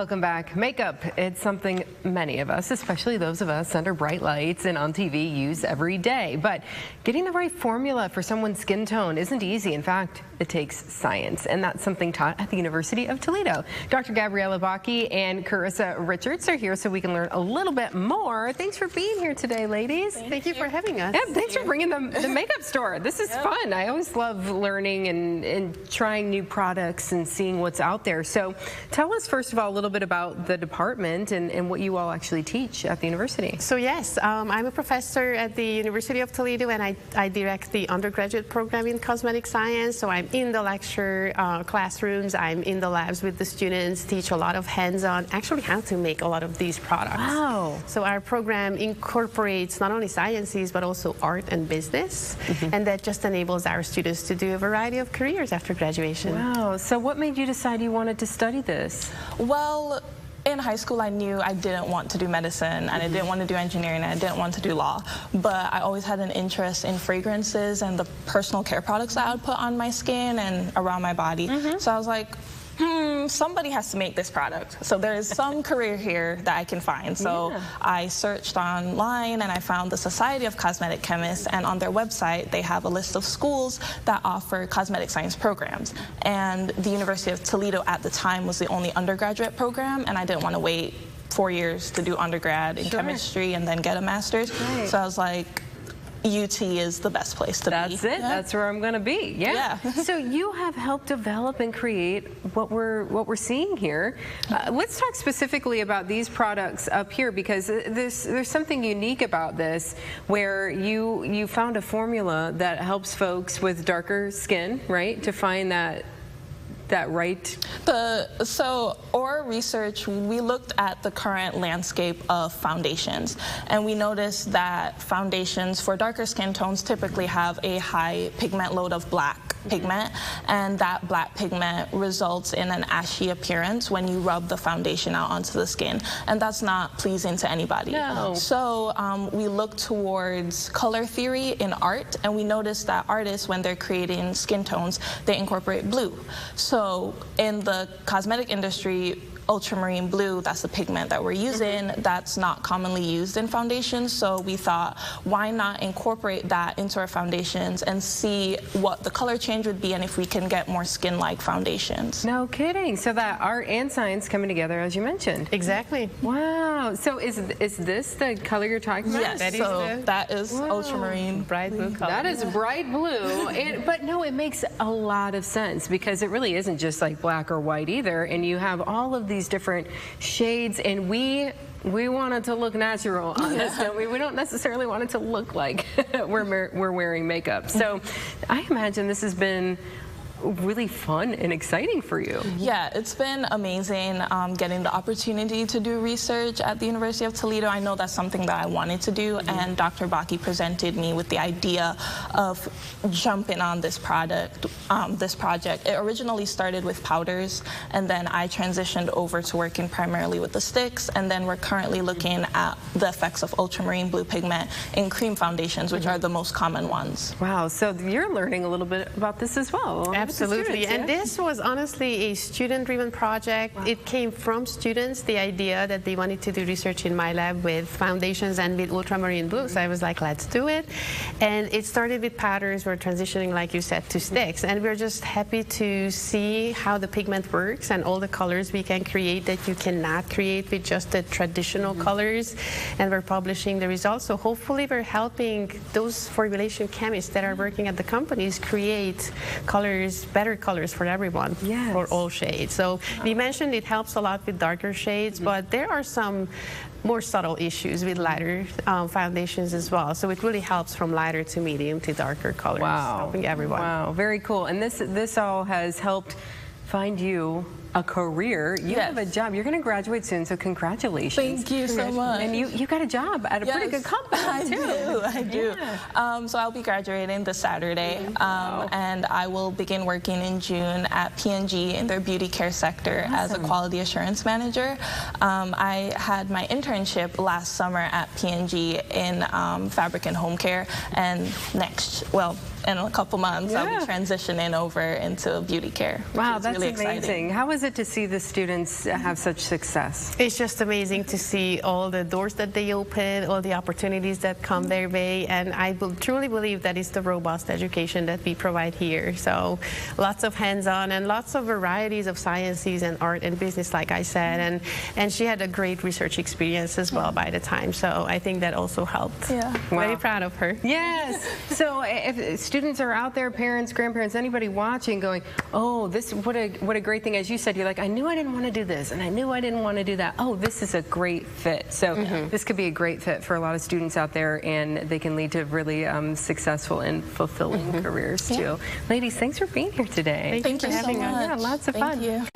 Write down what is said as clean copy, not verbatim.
Welcome back. Makeup, it's something many of us, especially those of us under bright lights and on TV, use every day. But getting the right formula for someone's skin tone isn't easy. In fact, it takes science, and that's something taught at the University of Toledo. Dr. Gabriella Baki and Karissa Richards are here so we can learn a little bit more. Thanks for being here today, ladies. Thank you for having us. Yeah, thanks for bringing the makeup store. This is fun. I always love learning and trying new products and seeing what's out there. So tell us, first of all, a little bit about the department and what you all actually teach at the university. So yes, I'm a professor at the University of Toledo, and I direct the undergraduate program in cosmetic science. So I'm in the lecture classrooms, I'm in the labs with the students, teach a lot of hands-on, actually how to make a lot of these products. Wow. So our program incorporates not only sciences, but also art and business. And that just enables our students to do a variety of careers after graduation. Wow. So what made you decide you wanted to study this? Well, in high school, I knew I didn't want to do medicine, and I didn't want to do engineering, and I didn't want to do law. But I always had an interest in fragrances and the personal care products that I would put on my skin and around my body. So I was like, somebody has to make this product. So there is some career here that I can find. So I searched online and I found the Society of Cosmetic Chemists, and on their website they have a list of schools that offer cosmetic science programs. And the University of Toledo at the time was the only undergraduate program, and I didn't want to wait 4 years to do undergrad in chemistry and then get a master's. So I was like, UT is the best place to be. That's it. That's where I'm going to be. Yeah. So you have helped develop and create what we're seeing here. Let's talk specifically about these products up here, because there's something unique about this, where you found a formula that helps folks with darker skin, right, to find that right? So our research, we looked at the current landscape of foundations, and we noticed that foundations for darker skin tones typically have a high pigment load of black pigment, and that black pigment results in an ashy appearance when you rub the foundation out onto the skin, and that's not pleasing to anybody. No. So we look towards color theory in art, and we noticed that artists, when they're creating skin tones, they incorporate blue. So in the cosmetic industry, ultramarine blue, that's the pigment that we're using, that's not commonly used in foundations. So we thought, why not incorporate that into our foundations and see what the color change would be, and if we can get more skin-like foundations. No kidding. So that art and science coming together, as you mentioned. Exactly. Wow. So is this the color you're talking about? Yes. That is ultramarine. Bright blue color. That is bright blue. But no, it makes a lot of sense, because it really isn't just like black or white either. And you have all of these different shades, and we want it to look natural on this, don't we? We don't necessarily want it to look like we're wearing makeup. So I imagine this has been really fun and exciting for you. Yeah, it's been amazing getting the opportunity to do research at the University of Toledo. I know that's something that I wanted to do, and Dr. Baki presented me with the idea of jumping on this project. It originally started with powders, and then I transitioned over to working primarily with the sticks, and then we're currently looking at the effects of ultramarine blue pigment in cream foundations, which are the most common ones. Wow, so you're learning a little bit about this as well. Absolutely, and this was honestly a student-driven project. It came from students, the idea that they wanted to do research in my lab with foundations and with ultramarine blue, so I was like, let's do it. And it started with powders. We're transitioning, like you said, to sticks, and we're just happy to see how the pigment works and all the colors we can create that you cannot create with just the traditional colors, and we're publishing the results. So hopefully we're helping those formulation chemists that are working at the companies create colors, better colors for everyone, for all shades. So we mentioned it helps a lot with darker shades, but there are some more subtle issues with lighter foundations as well. So it really helps from lighter to medium to darker colors, helping everyone. Wow, very cool. And this all has helped find you a career. You have a job. You're going to graduate soon, so congratulations. Thank you so much. And you got a job at a pretty good company, too. I do. So I'll be graduating this Saturday, and I will begin working in June at P&G in their beauty care sector as a quality assurance manager. I had my internship last summer at P&G in fabric and home care, and in a couple months, I'll be transitioning over into beauty care. Wow, that's really amazing. How was is it to see the students have such success? It's just amazing to see all the doors that they open, all the opportunities that come their way, and I truly believe that it's the robust education that we provide here. So lots of hands-on and lots of varieties of sciences and art and business, like I said, and she had a great research experience as well by the time, so I think that also helped. Yeah. Wow. Very proud of her. Yes. So if students are out there, parents, grandparents, anybody watching going, oh, this, what a great thing, as you said, you're like, I knew I didn't want to do this, and I knew I didn't want to do that. Oh, this is a great fit. So this could be a great fit for a lot of students out there, and they can lead to really successful and fulfilling careers too. Ladies, thanks for being here today. Thank you so much. Yeah, lots of fun. Thank you.